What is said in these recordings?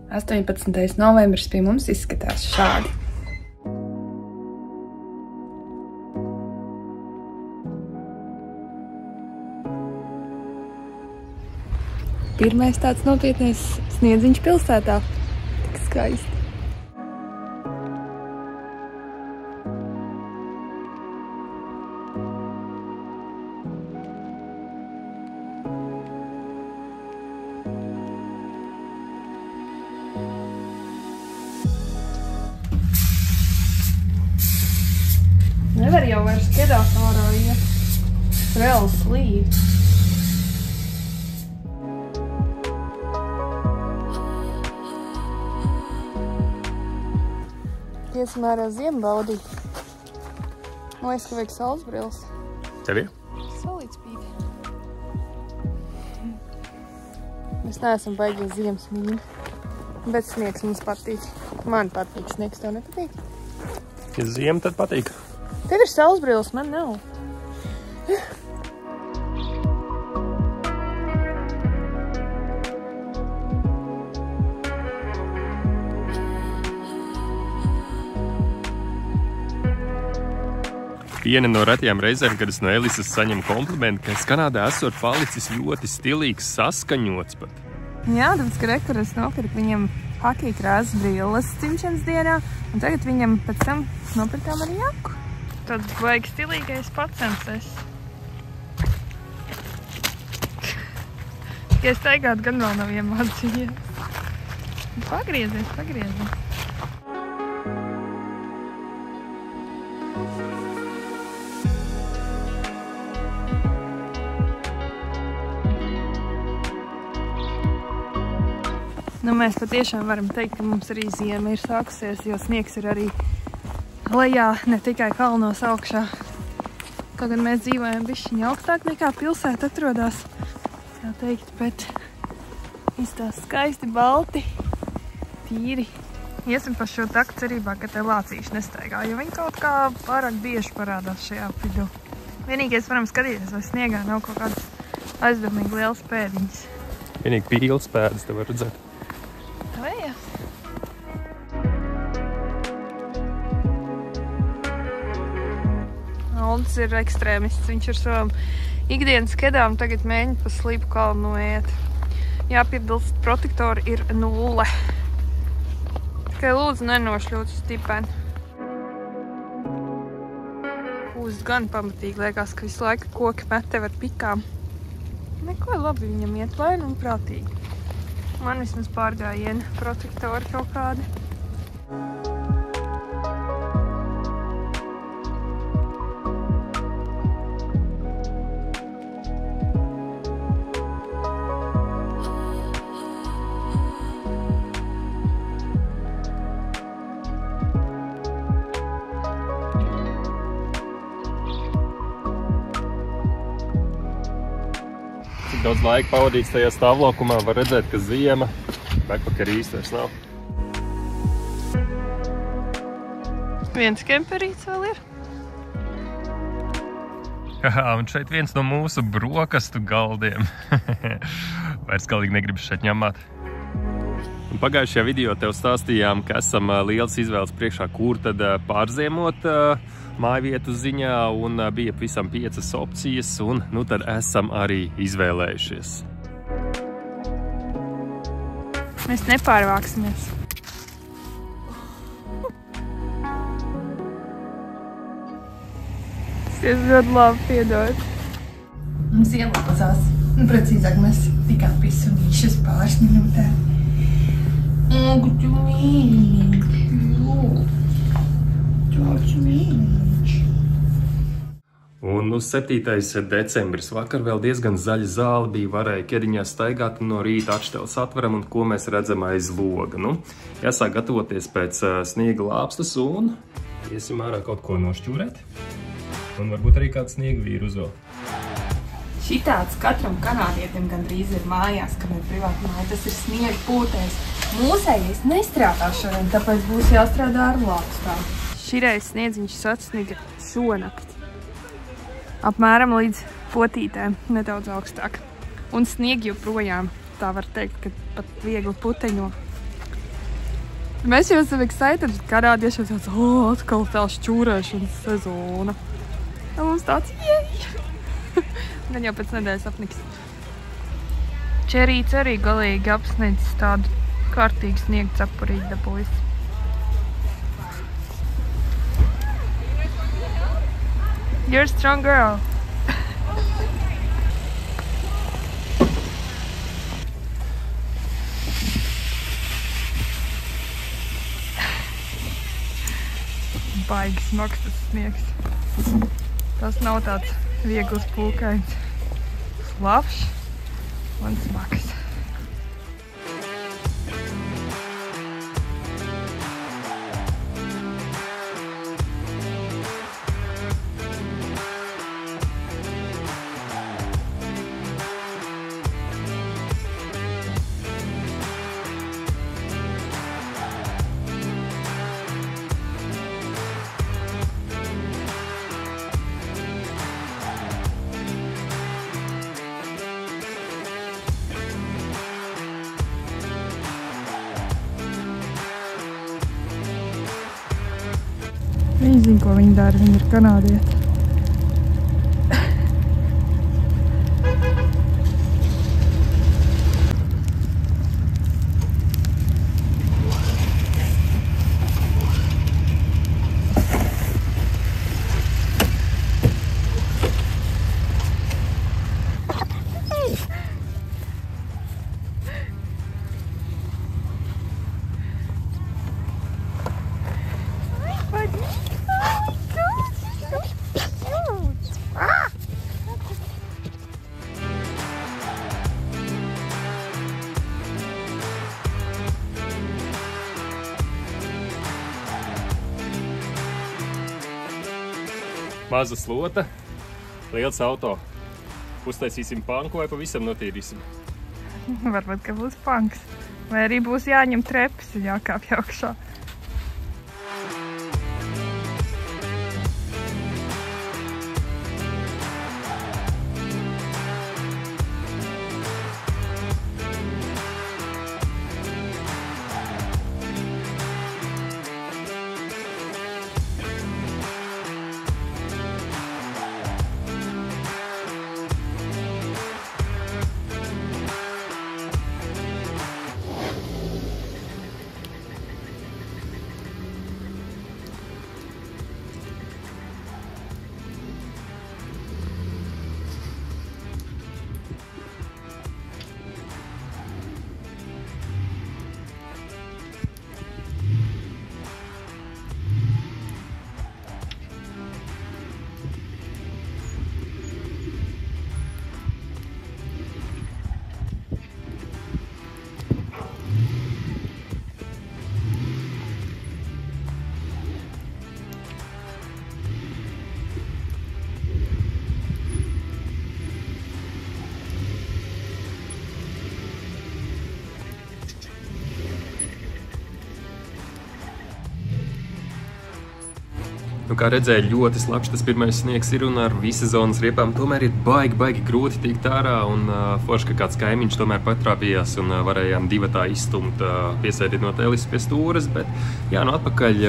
18. novembris pie mums izskatās šādi. Pirmais tāds nopietnais sniedziņš pilsētā. Tik skaisti. Nevar jau vairs kedāt ārā iet. Reāli slīd. Iesim ārā ziemu baudīt. Man liekas, ka vajag saules brilles. Tev ir? Saulīt spīd. Mēs neesam baigie ziemas mīļi. Bet sniegs mums patīk. Man patīk sniegs, tev nepatīk? Ja ziema, tad patīk. Tev ir saules brilles, man nav. Viena no retajām reizēm, kad es no Elises saņemu komplimentu, ka es Kanādā esot palicis ļoti stilīgs, saskaņots pat. Jā, tāpēc, ka rekuras nopirka viņam hakī krāsas brilles dzimšanas dienā, un tagad viņam pēc tam nopirkām arī jaku. Tad vajag stilīgais pacens esi. Ja staigāt gan vēl nav iemācījies. Pagriezies, pagriezies. Nu, mēs patiešām varam teikt, ka mums arī ziema ir sākusies, jo sniegs ir arī lejā, ne tikai kalnos augšā. Kaut gan mēs dzīvojam bišķiņa augstāk nekā pilsēta atrodas, tā teikt, bet izstās skaisti, balti, tīri. Iesim pa šo taku cerībā, ka te lācīši nestaigā, jo viņi kaut kā pārāk bieži parādās šajā vidū. Vienīgais varam skatīties, vai sniegā nav kaut kādas aizdomīgi lielas pēdiņas. Vienīgi pīles pēdas te var redzēt. Vēja. Aldis ir ekstrēmists, viņš ar savām ikdienas kedām tagad mēģina pa Slīpu kalnu iet. Jāpiedalst, protektori ir 0. Tikai lūdzu nenošļūt stipeni. Pūst gan pamatīgi, liekas, ka visu laiku koki met tev ar pikām. Neko labi viņam iet, laini un prātīgi. Man vismaz pārgājiena protektori kaut kādi. Cik daudz laika pavadīts tajā stāvlaukumā, var redzēt, ka ziema backpackeri īsti vairs nav. Viens kemperīts vēl ir. Un šeit viens no mūsu brokastu galdiem. Vairs galīgi negribas šeit ņemāt. Un pagājušajā video tev stāstījām, ka esam liels izvēles priekšā, kur tad pārziemot mājvietu ziņā, un bija pavisam 5 opcijas, un nu tad esam arī izvēlējušies. Mēs nepārvāksimies. Es ļoti labi piedod. Mums ielāzās. Precīzāk, mēs tikām pie sunīšas pāris minūtēm. Tu mīļiņš, tāds mīļiņš. Un 7. decembris vakar vēl diezgan zaļa zāle bija, varēja kediņā staigāt, un no rīta atšteles atveram, un ko mēs redzam aiz loga. Nu, jāsāk gatavoties pēc sniega lāpstas, un iesim ārā kaut ko nošķūrēt. Un varbūt arī kādu sniega vīruzo. Šitāds katram kanādietim gandrīz ir mājās, kam ir privāta māja. Tas ir sniega pūtējs. Mūsējais nestrādā šodien, tāpēc būs jāstrādā ar lāpstām. Šireiz sniedziņš sasniga šonakt. Apmēram līdz potītēm, nedaudz augstāk. Un sniegi joprojām, tā var teikt, ka pat viegli puteņo. Mēs jau esam excited, kanādieši jau tāds, atkal tā šķūrēšanas sezona. Un mums tāds, Gan jau pēc nedēļas apniks. Čerīts arī galīgi apsniedzis tādu kārtīgu sniegu cepurīti dabūjas. You're a strong girl. Baigi smags tas sniegs. Tas nav tāds viegls pūkains. Slapšs un smags. Viņi zina, ko viņi dara. Viņi ir kanādieti. Maza slota, liels auto. Uztaisīsim panku vai pavisam notīrīsim? Varbūt, ka būs panks. Vai arī būs jāņem trepas un jākāpj augšā. Nu, kā redzēju, ļoti slapjš tas pirmais sniegs ir un ar vissezonas riepām tomēr ir baigi grūti tikt ārā un forši, ka kāds kaimiņš tomēr patrāpījās un varējām divatā izstumt, piesēdinot Elis pie stūres, bet jā, nu atpakaļ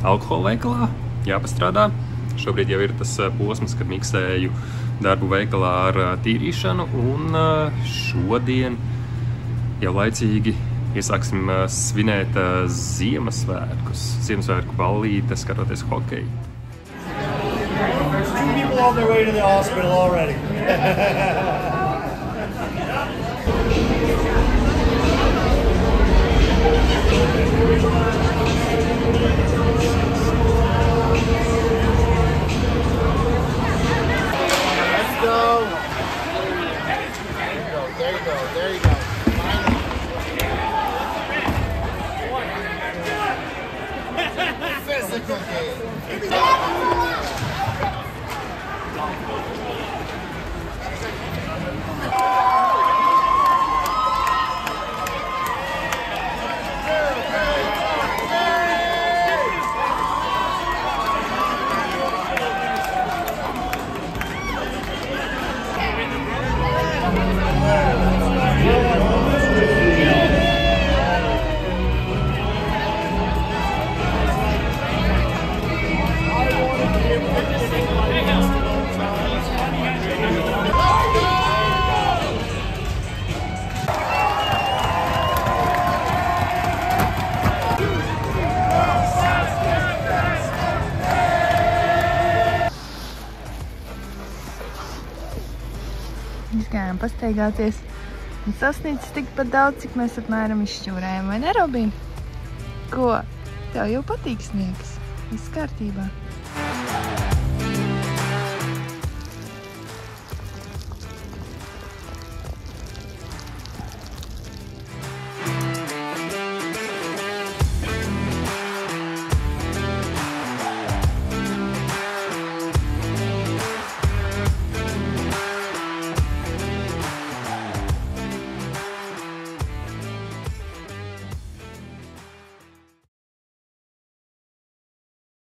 alkohola veikalā, jāpastrādā. Šobrīd jau ir tas posms, kad miksēju darbu veikalā ar tīrīšanu un šodien jau laicīgi iesāksim svinēt Ziemassvētku ballīte, skatoties hokeju. There's 2 people on their way to the hospital already. Let's go. There you go. Physical game. izgājām pastaigāties un sasniedzis tikpat daudz, cik mēs apmēram izšķūrējam, vai ne, Robīna? Ko? Tev jau patīk sniegs? Viss kārtībā.